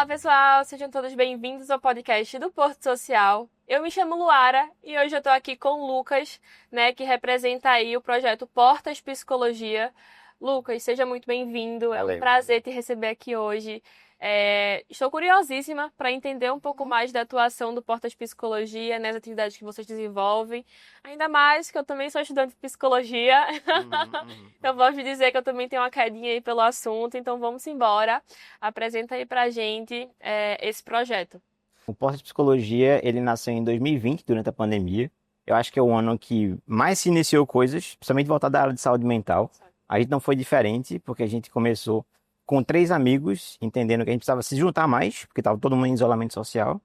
Olá, pessoal! Sejam todos bem-vindos ao podcast do Porto Social. Eu me chamo Luara e hoje eu tô aqui com o Lucas, né, que representa aí o projeto Portas Psicologia. Lucas, seja muito bem-vindo. É um Valeu. prazer te receber aqui hoje. Estou curiosíssima para entender um pouco mais da atuação do Portas Psicologia, nas atividades que vocês desenvolvem. Ainda mais que eu também sou estudante de psicologia. Então, posso dizer que eu também tenho uma quedinha aí pelo assunto. Então, vamos embora. Apresenta aí pra gente esse projeto. O Porta de Psicologia, ele nasceu em 2020, durante a pandemia. Eu acho que é o ano que mais se iniciou coisas, principalmente voltado à área de saúde mental. A gente não foi diferente, porque a gente começou com 3 amigos, entendendo que a gente precisava se juntar mais, porque estava todo mundo em isolamento social.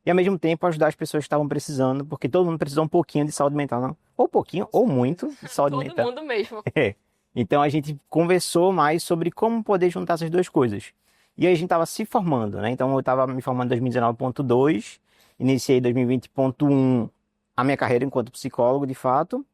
E, ao mesmo tempo, ajudar as pessoas que estavam precisando, porque todo mundo precisou um pouquinho de saúde mental, não? Ou pouquinho, ou muito de saúde Todo mental. mundo mesmo. É. Então a gente conversou mais sobre como poder juntar essas duas coisas. E aí a gente estava se formando, né? Então eu estava me formando em 2019.2, iniciei em 2020.1 a minha carreira enquanto psicólogo, de fato.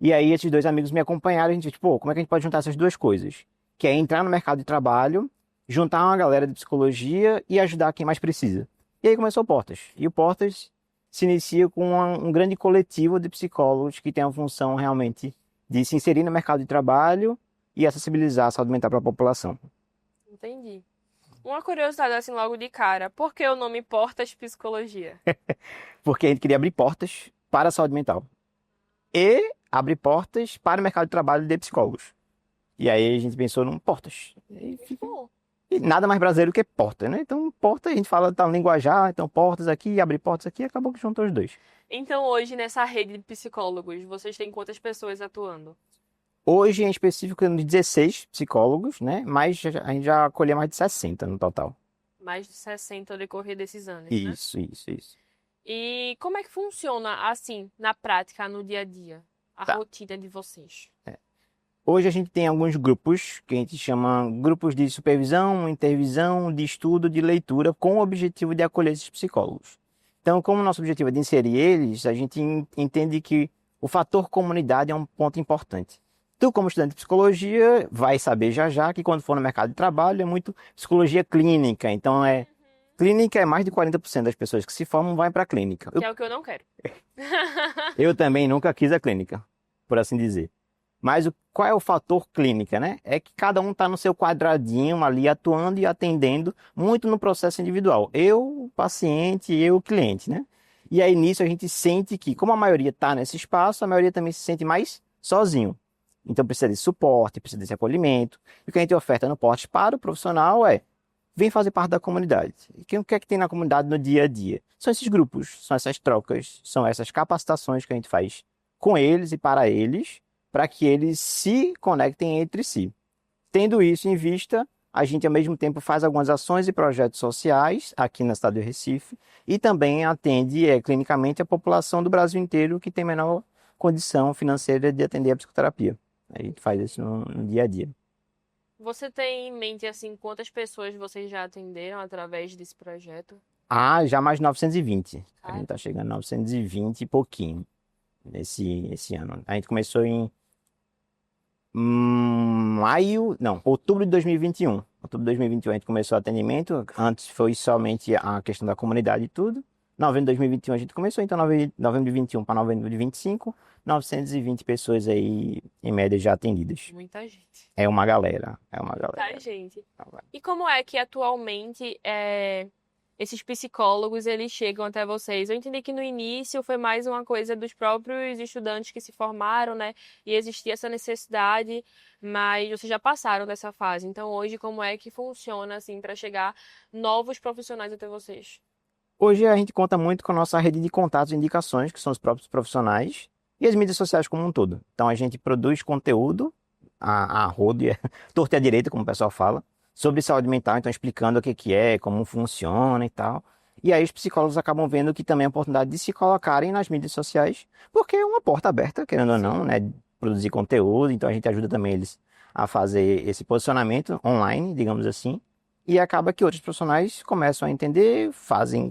E aí esses dois amigos me acompanharam e a gente disse, pô, como é que a gente pode juntar essas duas coisas? Que é entrar no mercado de trabalho, juntar uma galera de psicologia e ajudar quem mais precisa. E aí começou o Portas. E o Portas se inicia com um grande coletivo de psicólogos que tem a função realmente de se inserir no mercado de trabalho e acessibilizar a saúde mental para a população. Entendi. Uma curiosidade assim logo de cara. Por que o nome Portas Psicologia? Porque a gente queria abrir portas para a saúde mental e abrir portas para o mercado de trabalho de psicólogos. E aí a gente pensou num portas. Bom, E nada mais brasileiro que porta, né? Então, porta, a gente fala, tá no linguajar, então portas aqui, abrir portas aqui, acabou que juntou os dois. então hoje nessa rede de psicólogos, vocês têm quantas pessoas atuando? Hoje, em específico, temos 16 psicólogos, né? Mas a gente já acolheu mais de 60 no total. Mais de 60 ao decorrer desses anos, né? Isso. E como é que funciona assim, na prática, no dia a dia, a Tá. rotina de vocês? Hoje a gente tem alguns grupos que a gente chama grupos de supervisão, intervisão, de estudo, de leitura, com o objetivo de acolher esses psicólogos. Então, como o nosso objetivo é de inserir eles, a gente entende que o fator comunidade é um ponto importante. Tu, como estudante de psicologia, vai saber já já que quando for no mercado de trabalho é muito psicologia clínica. Então, clínica é mais de 40% das pessoas que se formam vai para a clínica. Que é o que eu não quero. Eu também nunca quis a clínica, por assim dizer. Mas qual é o fator clínica, né? É que cada um está no seu quadradinho ali, atuando e atendendo muito no processo individual. Eu, o paciente, eu, o cliente, né? E aí nisso a gente sente que, como a maioria está nesse espaço, a maioria também se sente mais sozinho. Então precisa de suporte, precisa desse acolhimento. E o que a gente oferta no Porte para o profissional vem fazer parte da comunidade. E o que é que tem na comunidade no dia a dia? São esses grupos, são essas trocas, são essas capacitações que a gente faz com eles e para que eles se conectem entre si. Tendo isso em vista, a gente ao mesmo tempo faz algumas ações e projetos sociais aqui na cidade do Recife e também atende clinicamente a população do Brasil inteiro que tem menor condição financeira de atender a psicoterapia. A gente faz isso no dia a dia. Você tem em mente assim quantas pessoas vocês já atenderam através desse projeto? Ah, já mais 920. A gente Cara, está chegando a 920 e pouquinho esse ano. A gente começou em outubro de 2021. Outubro de 2021 a gente começou o atendimento. Antes foi somente a questão da comunidade e tudo. Novembro de 2021 a gente começou, então novembro de 21 para novembro de 25, 920 pessoas aí, em média, já atendidas. muita gente. É uma galera, é uma Muita galera. gente. E como é que atualmente esses psicólogos eles chegam até vocês? Eu entendi que no início foi mais uma coisa dos próprios estudantes que se formaram, né? E existia essa necessidade, mas vocês já passaram dessa fase. Então hoje como é que funciona assim para chegar novos profissionais até vocês? Hoje a gente conta muito com a nossa rede de contatos e indicações, que são os próprios profissionais, e as mídias sociais como um todo. Então a gente produz conteúdo a rodo, torto e à direita, como o pessoal fala, sobre saúde mental, então explicando o que que é, como funciona e tal. E aí os psicólogos acabam vendo que também é a oportunidade de se colocarem nas mídias sociais, porque é uma porta aberta, querendo ou não, Sim. né? De produzir conteúdo, então a gente ajuda também eles a fazer esse posicionamento online, digamos assim. E acaba que outros profissionais começam a entender,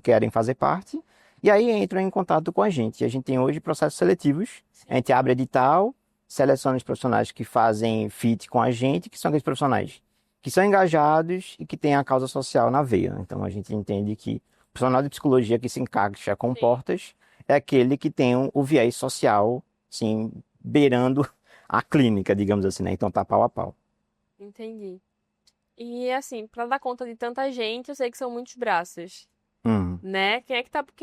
querem fazer parte, e aí entram em contato com a gente. E a gente tem hoje processos seletivos, a Sim. gente abre edital, seleciona os profissionais que fazem fit com a gente, que são aqueles profissionais que são engajados e que têm a causa social na veia. Então a gente entende que o profissional de psicologia que se encaixa com Sim, portas é aquele que tem o viés social, sim, beirando a clínica, digamos assim, né? Então tá pau a pau. entendi. E assim, para dar conta de tanta gente, eu sei que são muitos braços, Hum. né? Quem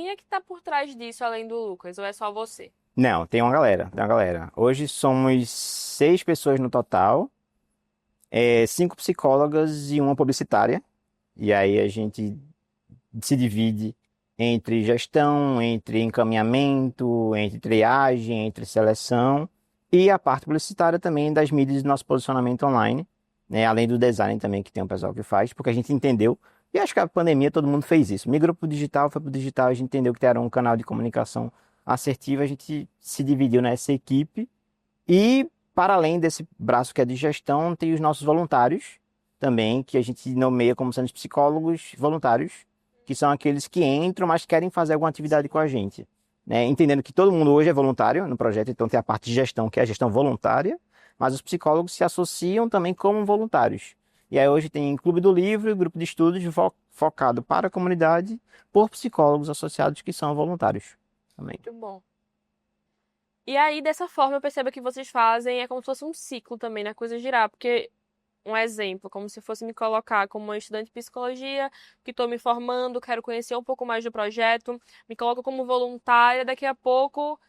é que tá por trás disso além do Lucas? Ou é só você? Não, tem uma galera, tem uma galera. Hoje somos 6 pessoas no total, 5 psicólogas e uma publicitária. E aí a gente se divide entre gestão, entre encaminhamento, entre triagem, entre seleção e a parte publicitária também das mídias do nosso posicionamento online, né? Além do design também que tem um pessoal que faz, porque a gente entendeu, e acho que a pandemia todo mundo fez isso. Migrou para o digital, foi para o digital, a gente entendeu que era um canal de comunicação assertivo, a gente se dividiu nessa equipe e para além desse braço que é de gestão, tem os nossos voluntários também, que a gente nomeia como sendo os psicólogos voluntários, que são aqueles que entram, mas querem fazer alguma atividade com a gente, né? Entendendo que todo mundo hoje é voluntário no projeto, então tem a parte de gestão, que é a gestão voluntária, mas os psicólogos se associam também como voluntários. E aí hoje tem Clube do Livro e grupo de estudos focado para a comunidade por psicólogos associados que são voluntários também. Muito bom. E aí, dessa forma, eu percebo que vocês fazem, é como se fosse um ciclo também na coisa girar, porque um exemplo, como se fosse me colocar como uma estudante de psicologia, que estou me formando, quero conhecer um pouco mais do projeto, me coloco como voluntária, daqui a pouco,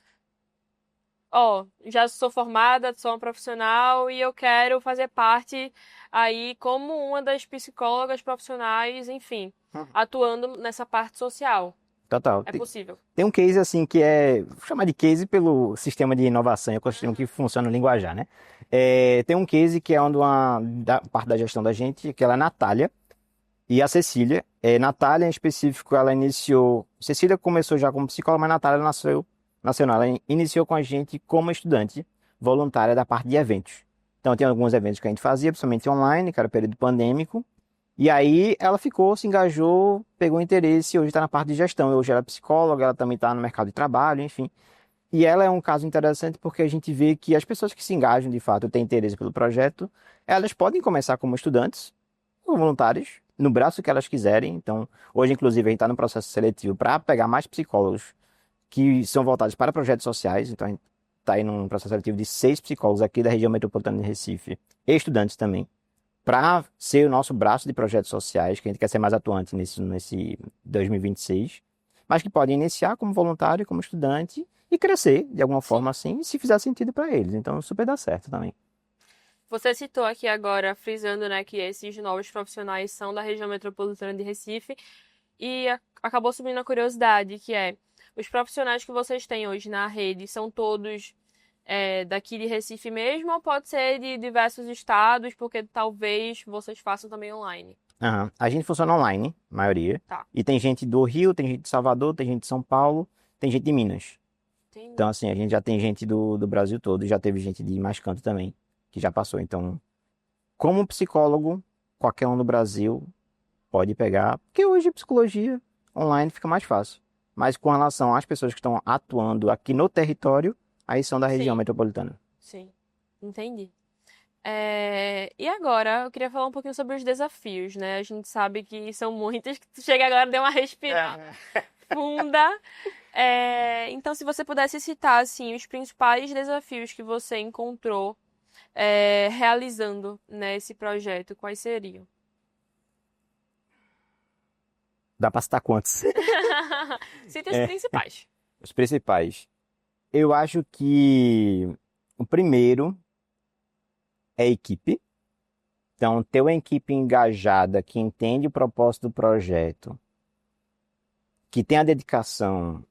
ó, já sou formada, sou uma profissional e eu quero fazer parte aí como uma das psicólogas profissionais, enfim, atuando nessa parte social. Total. É possível. Tem um case assim que vou chamar de case pelo sistema de inovação e ecossistema que funciona no linguajar, né? Tem um case que é da parte da gestão da gente, que ela é a Natália e a Cecília. Natália, em específico, ela iniciou. Cecília começou já como psicóloga, mas Natália nasceu não, ela iniciou com a gente como estudante voluntária da parte de eventos. Então, tem alguns eventos que a gente fazia, principalmente online, que era o período pandêmico. E aí ela ficou, se engajou, pegou interesse, hoje está na parte de gestão. Hoje ela é psicóloga, ela também está no mercado de trabalho, enfim. E ela é um caso interessante porque a gente vê que as pessoas que se engajam de fato, têm interesse pelo projeto, elas podem começar como estudantes, ou voluntários, no braço que elas quiserem. Então, hoje, inclusive, a gente está no processo seletivo para pegar mais psicólogos que são voltados para projetos sociais. Então, a gente está aí num processo seletivo de 6 psicólogos aqui da região metropolitana de Recife, e estudantes também para ser o nosso braço de projetos sociais, que a gente quer ser mais atuante nesse 2026, mas que podem iniciar como voluntário, como estudante e crescer de alguma Sim. forma assim, se fizer sentido para eles. Então, super dá certo também. Você citou aqui agora, frisando, né, que esses novos profissionais são da região metropolitana de Recife e acabou subindo a curiosidade, que é, os profissionais que vocês têm hoje na rede são todos daqui de Recife mesmo ou pode ser de diversos estados, porque talvez vocês façam também online? Aham. A gente funciona online, a maioria. Tá, E tem gente do Rio, tem gente de Salvador, tem gente de São Paulo, tem gente de Minas. entendi. Então, assim, a gente já tem gente do Brasil todo, já teve gente de mais canto também, que já passou. Então, como psicólogo, qualquer um do Brasil pode pegar, porque hoje psicologia online fica mais fácil. Mas com relação às pessoas que estão atuando aqui no território, aí são da região Sim, metropolitana. sim, entendi. E agora, eu queria falar um pouquinho sobre os desafios, né? A gente sabe que são muitos, que tu chega agora e deu uma respirada funda. Então, se você pudesse citar, assim, os principais desafios que você encontrou realizando, né, esse projeto, quais seriam? Dá para citar quantos? Cite os É, principais. os principais. Eu acho que o primeiro é a equipe. Então, ter uma equipe engajada, que entende o propósito do projeto, que tem a dedicação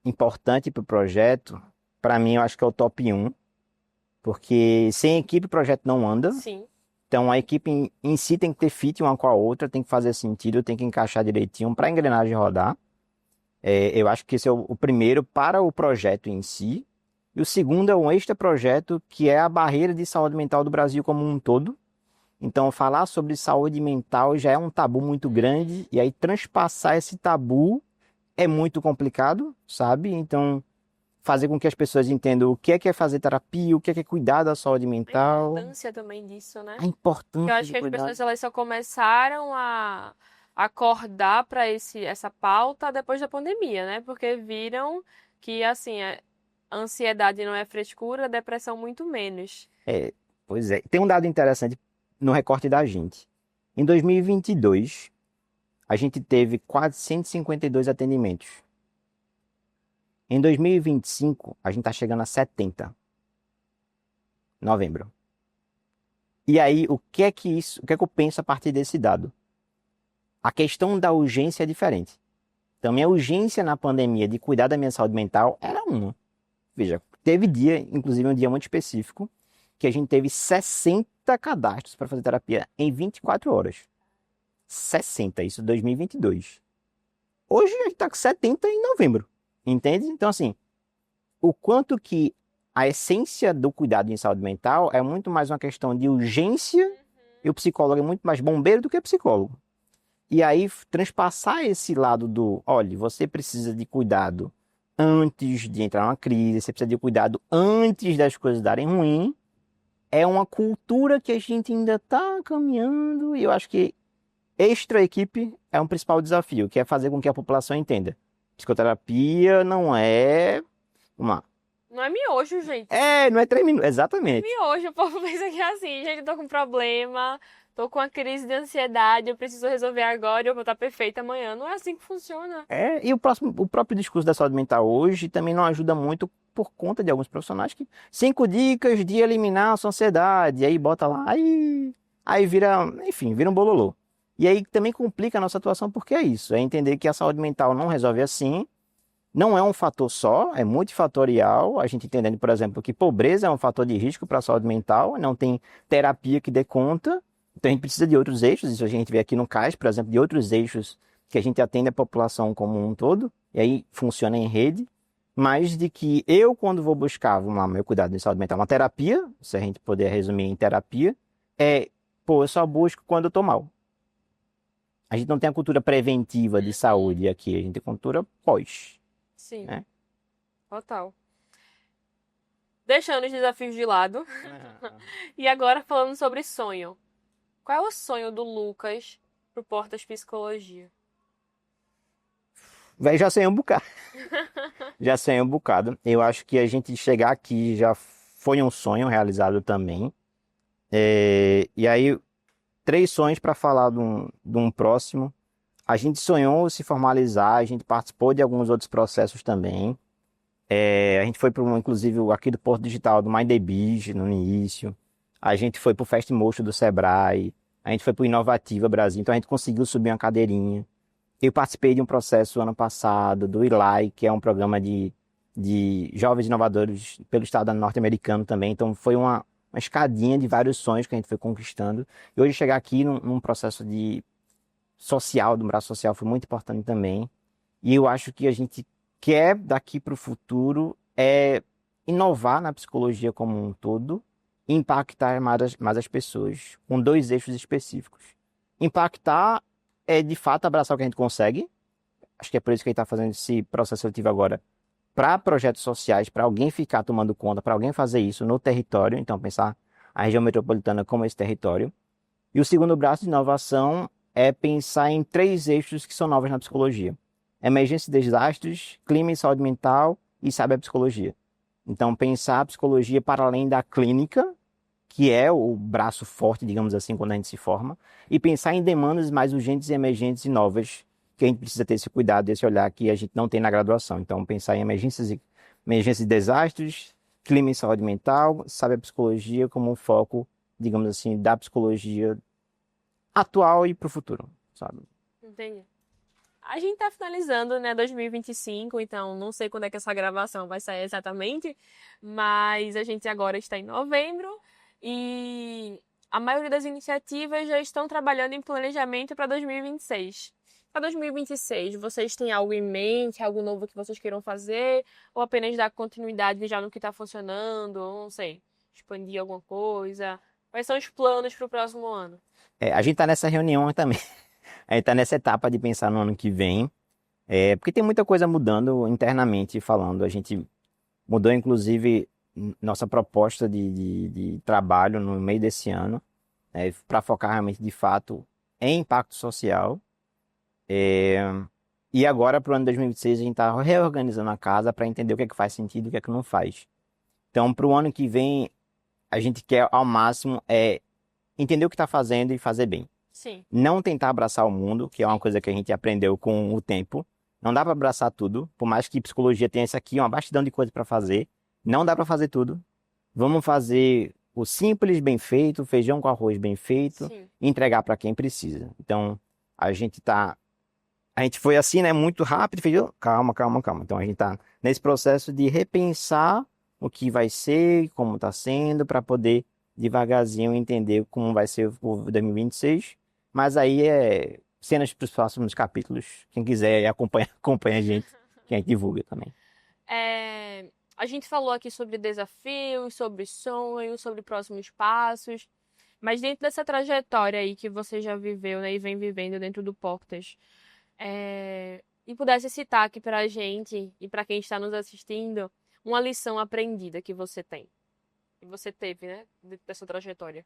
importante para o projeto, para mim eu acho que é o top um, porque sem equipe o projeto não anda. Sim, Então a equipe em si tem que ter fit uma com a outra, tem que fazer sentido, tem que encaixar direitinho para a engrenagem rodar. Eu acho que esse é o primeiro para o projeto em si. E o segundo é um extra projeto, que é a barreira de saúde mental do Brasil como um todo. Então, falar sobre saúde mental já é um tabu muito grande, e aí transpassar esse tabu é muito complicado, sabe? Então, fazer com que as pessoas entendam o que é fazer terapia, o que é cuidar da saúde A mental, importância também disso, né? a Eu importância acho de que as cuidar. pessoas elas só começaram a acordar para essa pauta depois da pandemia, né? Porque viram que assim, a ansiedade não é frescura, a depressão muito menos. É, pois é. Tem um dado interessante no recorte da gente. Em 2022, a gente teve quase 152 atendimentos. Em 2025, a gente está chegando a 70, novembro. E aí, o que é que eu penso a partir desse dado? A questão da urgência é diferente. Então, minha urgência na pandemia de cuidar da minha saúde mental era uma. Veja, teve dia, inclusive um dia muito específico, que a gente teve 60 cadastros para fazer terapia em 24 horas. 60, isso em 2022. Hoje a gente está com 70 em novembro, entende? Então, assim, o quanto que a essência do cuidado em saúde mental é muito mais uma questão de urgência e o psicólogo é muito mais bombeiro do que psicólogo. E aí, transpassar esse lado do, olha, você precisa de cuidado antes de entrar numa crise, você precisa de cuidado antes das coisas darem ruim, é uma cultura que a gente ainda está caminhando e eu acho que extra equipe é um principal desafio, que é fazer com que a população entenda. Psicoterapia não é. Vamos lá. Não é miojo, gente. Não é 3 minutos. Não é Exatamente. miojo, o povo pensa que é assim, gente, eu tô com problema, tô com uma crise de ansiedade, eu preciso resolver agora e eu vou estar perfeita amanhã. Não é assim que funciona. E o próprio discurso da saúde mental hoje também não ajuda muito por conta de alguns profissionais que 5 dicas de eliminar a sua ansiedade, aí bota lá, aí vira, enfim, vira um bololô. E aí também complica a nossa atuação porque é isso, é entender que a saúde mental não resolve assim, não é um fator só, é multifatorial, a gente entendendo, por exemplo, que pobreza é um fator de risco para a saúde mental, não tem terapia que dê conta, então a gente precisa de outros eixos, isso a gente vê aqui no CAIS, por exemplo, de outros eixos que a gente atende a população como um todo, e aí funciona em rede, mas de que eu, quando vou buscar, vamos lá, meu cuidado em saúde mental, uma terapia, se a gente puder resumir em terapia, eu só busco quando eu tô mal. A gente não tem a cultura preventiva de saúde aqui, a gente tem cultura pós, Sim, né? total. Deixando os desafios de lado. E agora falando sobre sonho. Qual é o sonho do Lucas pro Portas Psicologia? Véi, já sei um bocado. Já sei um bocado. Eu acho que a gente chegar aqui já foi um sonho realizado também. E aí, 3 sonhos para falar de um próximo. A gente sonhou se formalizar, a gente participou de alguns outros processos também. A gente foi para, inclusive, aqui do Porto Digital, do Mind the Biz, no início. A gente foi para o Festmotion do Sebrae. A gente foi para o Inovativa Brasil. Então, a gente conseguiu subir uma cadeirinha. Eu participei de um processo ano passado do ILAI, que é um programa de jovens inovadores pelo estado norte-americano também. Então, foi uma escadinha de vários sonhos que a gente foi conquistando. E hoje chegar aqui num processo de social, do braço social, foi muito importante também. E eu acho que a gente quer, daqui para o futuro, inovar na psicologia como um todo e impactar mais as pessoas, com 2 eixos específicos. Impactar é, de fato, abraçar o que a gente consegue. Acho que é por isso que a gente está fazendo esse processo seletivo agora para projetos sociais, para alguém ficar tomando conta, para alguém fazer isso no território. Então, pensar a região metropolitana como esse território. E o segundo braço de inovação é pensar em 3 eixos que são novos na psicologia: emergência e desastres, clima e saúde mental e cyberpsicologia. Então, pensar a psicologia para além da clínica, que é o braço forte, digamos assim, quando a gente se forma, e pensar em demandas mais urgentes, emergentes e novas, que a gente precisa ter esse cuidado, esse olhar que a gente não tem na graduação. Então, pensar em emergências e desastres, clima e saúde mental, sabe a psicologia como um foco, digamos assim, da psicologia atual e para o futuro, sabe? Entendi. A gente tá finalizando, né, 2025, então não sei quando é que essa gravação vai sair exatamente, mas a gente agora está em novembro e a maioria das iniciativas já estão trabalhando em planejamento para 2026. Para 2026, vocês têm algo em mente, algo novo que vocês queiram fazer, ou apenas dar continuidade já no que está funcionando, não sei, expandir alguma coisa? Quais são os planos para o próximo ano? A gente está nessa reunião também. A gente está nessa etapa de pensar no ano que vem, porque tem muita coisa mudando internamente falando. A gente Mudou, inclusive, nossa proposta de trabalho no meio desse ano, né, para focar realmente, de fato, em impacto social. É, E agora, para o ano 2026, a gente está reorganizando a casa para entender o que é que faz sentido e o que é que não faz. Então, para o ano que vem, a gente quer, ao máximo, entender o que está fazendo e fazer bem. Sim, Não tentar abraçar o mundo, que é uma sim. coisa que a gente aprendeu com o tempo. Não dá para abraçar tudo, por mais que psicologia tenha isso aqui, uma bastidão de coisa para fazer. Não dá para fazer tudo. Vamos fazer o simples bem feito, feijão com arroz bem feito, Sim. e entregar para quem precisa. Então, a gente foi assim, né, muito rápido, fez, calma, calma, calma. Então, a gente tá nesse processo de repensar o que vai ser, como está sendo, para poder devagarzinho entender como vai ser o 2026. Mas aí é cenas para os próximos capítulos. Quem quiser aí acompanha, acompanha a gente, que a gente divulga também. A gente falou aqui sobre desafios, sobre sonhos, sobre próximos passos, mas dentro dessa trajetória aí que você já viveu, né, e vem vivendo dentro do Portas, e pudesse citar aqui pra gente e pra quem está nos assistindo, uma lição aprendida que você tem, que você teve, né, dentro dessa trajetória.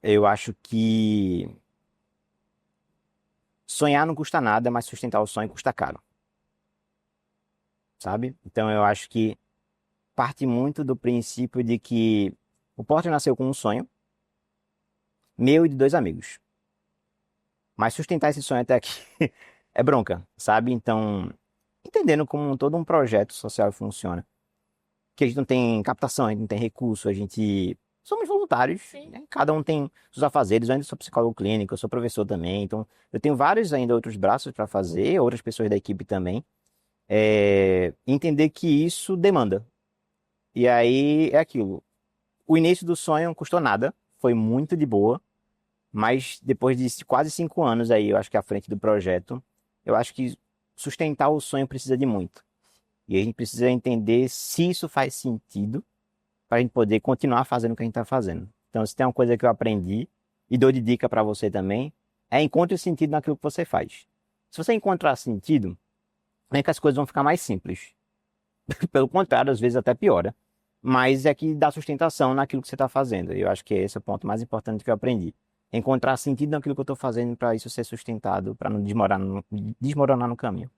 Eu acho que sonhar não custa nada, mas sustentar o sonho custa caro, sabe? Então, eu acho que parte muito do princípio de que o Porter nasceu com um sonho, meu e de dois amigos. Mas sustentar esse sonho até aqui é bronca, sabe? Então, entendendo como todo um projeto social funciona. Que a gente não tem captação, a gente não tem recurso, a gente somos voluntários, Sim. né? Cada um tem seus afazeres. Eu ainda sou psicólogo clínico, eu sou professor também, então eu tenho vários ainda outros braços para fazer, outras pessoas da equipe também. Entender que isso demanda. E aí é aquilo. O início do sonho não custou nada, foi muito de boa, mas depois de quase 5 anos aí, eu acho que à frente do projeto, eu acho que sustentar o sonho precisa de muito. E a gente precisa entender se isso faz sentido para a gente poder continuar fazendo o que a gente está fazendo. Então, se tem uma coisa que eu aprendi e dou de dica para você também, encontre sentido naquilo que você faz. Se você encontrar sentido, é que as coisas vão ficar mais simples. Pelo contrário, às vezes até piora. Mas é que dá sustentação naquilo que você está fazendo. E eu acho que esse é o ponto mais importante que eu aprendi. Encontrar sentido naquilo que eu estou fazendo para isso ser sustentado, para não desmoronar no caminho.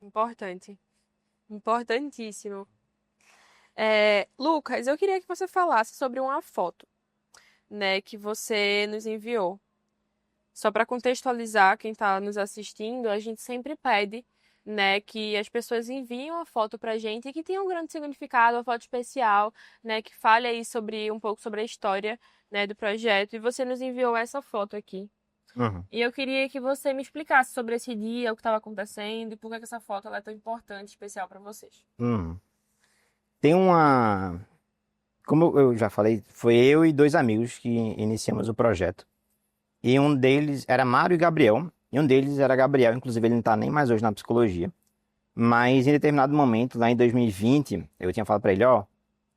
Importante. Importantíssimo. Lucas, eu queria que você falasse sobre uma foto, né, que você nos enviou. Só para contextualizar quem está nos assistindo, a gente sempre pede, né, que as pessoas enviem uma foto para a gente e que tenha um grande significado, uma foto especial, né, que fale aí sobre um pouco sobre a história, né, do projeto. E você nos enviou essa foto aqui. Uhum. E eu queria que você me explicasse sobre esse dia, o que estava acontecendo e por que que essa foto ela é tão importante, especial para vocês. Uhum. Tem uma. Como eu já falei, foi eu e dois amigos que iniciamos o projeto. E um deles era Mário e Gabriel. E um deles era Gabriel, inclusive ele não está nem mais hoje na psicologia. Mas em determinado momento, lá em 2020, eu tinha falado para ele, ó,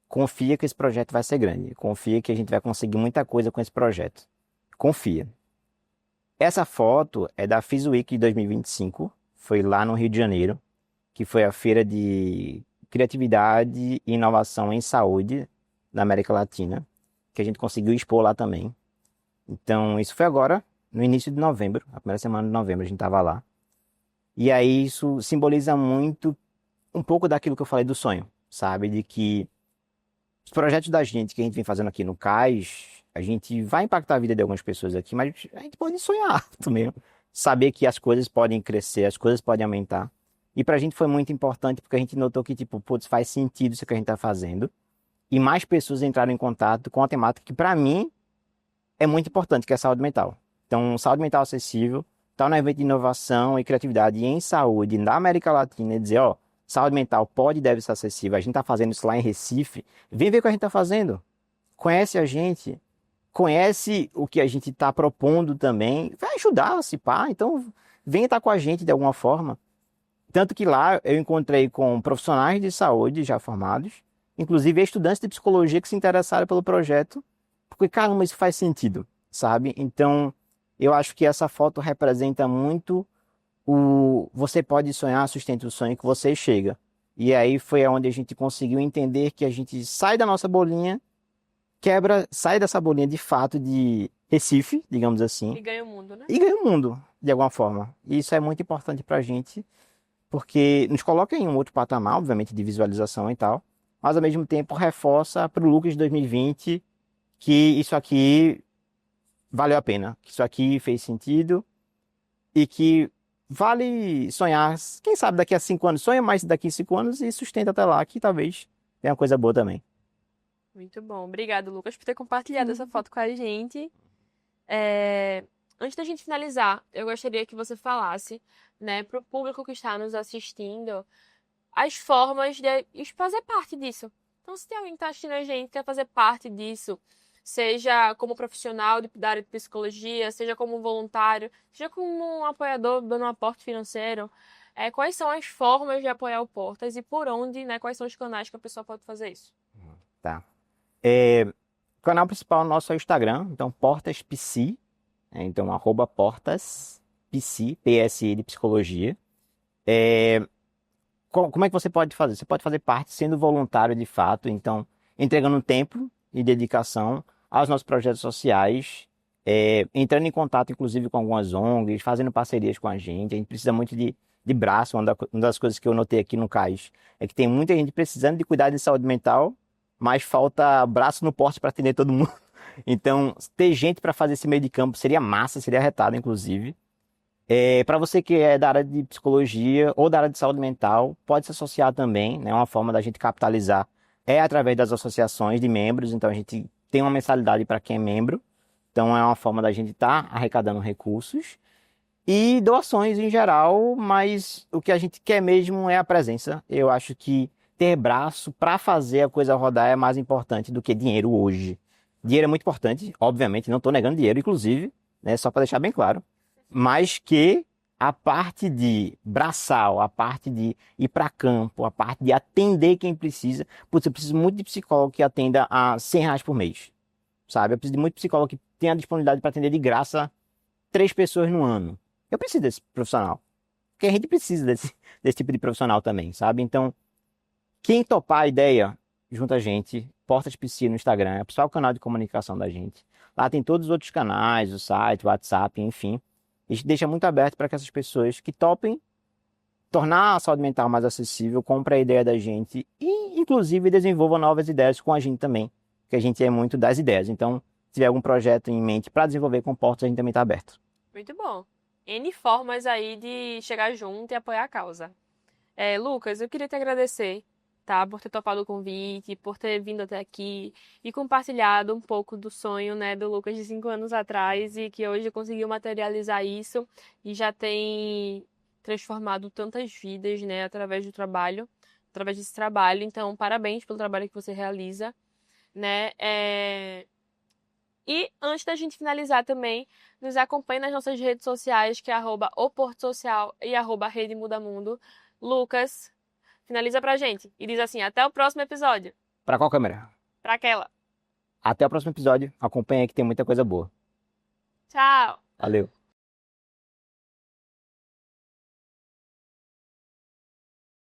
confia que esse projeto vai ser grande. Confia que a gente vai conseguir muita coisa com esse projeto. Confia. Essa foto é da FISWeek de 2025. Foi lá no Rio de Janeiro, que foi a feira de criatividade e inovação em saúde da América Latina, que a gente conseguiu expor lá também. Então, isso foi agora, no início de novembro, a primeira semana de novembro, a gente estava lá. E aí isso simboliza muito um pouco daquilo que eu falei do sonho, sabe? De que os projetos da gente que a gente vem fazendo aqui no CAIS, a gente vai impactar a vida de algumas pessoas aqui, mas a gente pode sonhar também. Saber que as coisas podem crescer, as coisas podem aumentar. E pra gente foi muito importante porque a gente notou que, tipo, putz, faz sentido isso que a gente tá fazendo. E mais pessoas entraram em contato com a temática que, pra mim, é muito importante, que é a saúde mental. Então, saúde mental acessível, tá no evento de inovação e criatividade em saúde na América Latina e dizer, ó, saúde mental pode e deve ser acessível. A gente tá fazendo isso lá em Recife. Vem ver o que a gente tá fazendo. Conhece a gente. Conhece o que a gente tá propondo também. Vai ajudar, se pá. Então, vem estar com a gente de alguma forma. Tanto que lá eu encontrei com profissionais de saúde já formados, inclusive estudantes de psicologia que se interessaram pelo projeto, porque, caramba, isso faz sentido, sabe? Então, eu acho que essa foto representa muito você pode sonhar, sustenta o sonho que você chega. E aí foi onde a gente conseguiu entender que a gente sai da nossa bolinha, sai dessa bolinha de fato de Recife, digamos assim, E ganha o mundo, né? e ganha o mundo, de alguma forma. E isso é muito importante pra gente, porque nos coloca em um outro patamar, obviamente, de visualização e tal, mas ao mesmo tempo reforça pro Lucas de 2020 que isso aqui valeu a pena, que isso aqui fez sentido e que vale sonhar. Quem sabe daqui a 5 anos, sonha mais daqui a 5 anos e sustenta até lá, que talvez tenha uma coisa boa também. Muito bom. Obrigado, Lucas, por ter compartilhado essa foto com a gente. É, Antes da gente finalizar, eu gostaria que você falasse, né, para o público que está nos assistindo, as formas de fazer parte disso. Então, se tem alguém que está assistindo a gente, quer fazer parte disso, seja como profissional da área de psicologia, seja como voluntário, seja como um apoiador dando um aporte financeiro, quais são as formas de apoiar o Portas e por onde, né, quais são os canais que a pessoa pode fazer isso? Tá. É, o canal principal nosso é o Instagram, então PortasPsi, então @PortasPsi, PSI de psicologia. Como é que você pode fazer? Você pode fazer parte sendo voluntário de fato, então entregando tempo e dedicação aos nossos projetos sociais, entrando em contato inclusive com algumas ONGs, fazendo parcerias com a gente. A gente precisa muito de braço. Uma das coisas que eu notei aqui no CAIS é que tem muita gente precisando de cuidar de saúde mental, mas falta braço no porte para atender todo mundo. Então, ter gente para fazer esse meio de campo seria massa, seria arretado, inclusive. Para você que é da área de psicologia ou da área de saúde mental, pode se associar também, né? Uma forma da gente capitalizar é através das associações de membros. Então a gente tem uma mensalidade para quem é membro. Então é uma forma da gente estar arrecadando recursos e doações em geral, mas o que a gente quer mesmo é a presença. Eu acho que ter braço para fazer a coisa rodar é mais importante do que dinheiro hoje. Dinheiro é muito importante, obviamente, não estou negando dinheiro, inclusive, né? Só para deixar bem claro, mas que a parte de braçal, a parte de ir para campo, a parte de atender quem precisa. Putz, eu preciso muito de psicólogo que atenda a R$ 100 por mês, sabe? Eu preciso de muito psicólogo que tenha disponibilidade para atender de graça 3 pessoas no ano. Eu preciso desse profissional, porque a gente precisa desse tipo de profissional também, sabe? Então, quem topar a ideia, junto a gente, Portas PC no Instagram, é o principal canal de comunicação da gente. Lá tem todos os outros canais, o site, o WhatsApp, enfim. A gente deixa muito aberto para que essas pessoas que topem tornar a saúde mental mais acessível, comprem a ideia da gente e, inclusive, desenvolvam novas ideias com a gente também, porque a gente é muito das ideias. Então, se tiver algum projeto em mente para desenvolver com Portas, a gente também está aberto. Muito bom. N formas aí de chegar junto e apoiar a causa. Lucas, eu queria te agradecer, tá, por ter topado o convite, por ter vindo até aqui e compartilhado um pouco do sonho, né, do Lucas de 5 anos atrás e que hoje conseguiu materializar isso e já tem transformado tantas vidas, né, através do trabalho, através desse trabalho. Então, parabéns pelo trabalho que você realiza, né? E antes da gente finalizar também, nos acompanhe nas nossas redes sociais, que é @oportosocial e @redemudamundo. Lucas, finaliza pra gente e diz assim: até o próximo episódio. Para qual câmera? Pra aquela. Até o próximo episódio. Acompanha aí que tem muita coisa boa. Tchau! Valeu.